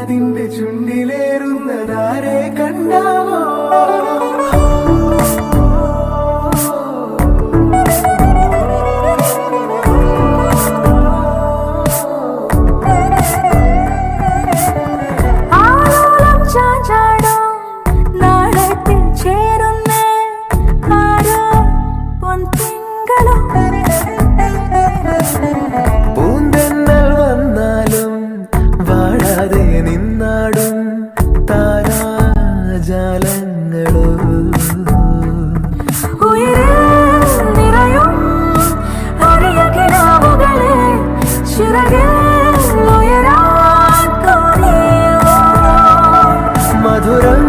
അതിന്റെ ചുണ്ടിലേറുന്നതാരെ കണ്ടാവോ പൂന്തെന്നൽ വന്നാലും വാടാതെ നിന്നാടും താരാജാലങ്ങളോ മധുരം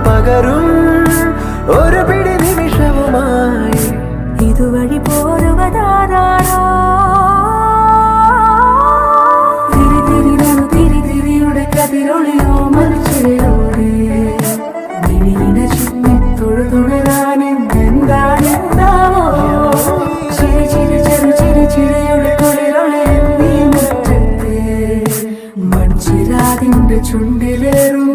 പകരും ഒരു പിടി നിമിഷവുമായി ഇതുവഴി പോരുവതാരോ തിരിതിരിയുടെ കതിരൊളിയോ മരിച്ചിലൂടെ നിന്നെ ചുറ്റി തൊഴുതുണരാനെന്താണെന്താവോ ചിരി ചിരി ചെറു ചിരി ചിരിയുടെ കുളിരൊളി നീ മുറ്റത്തെ മൺചിരാതിന്റെ ചുണ്ടിലേറും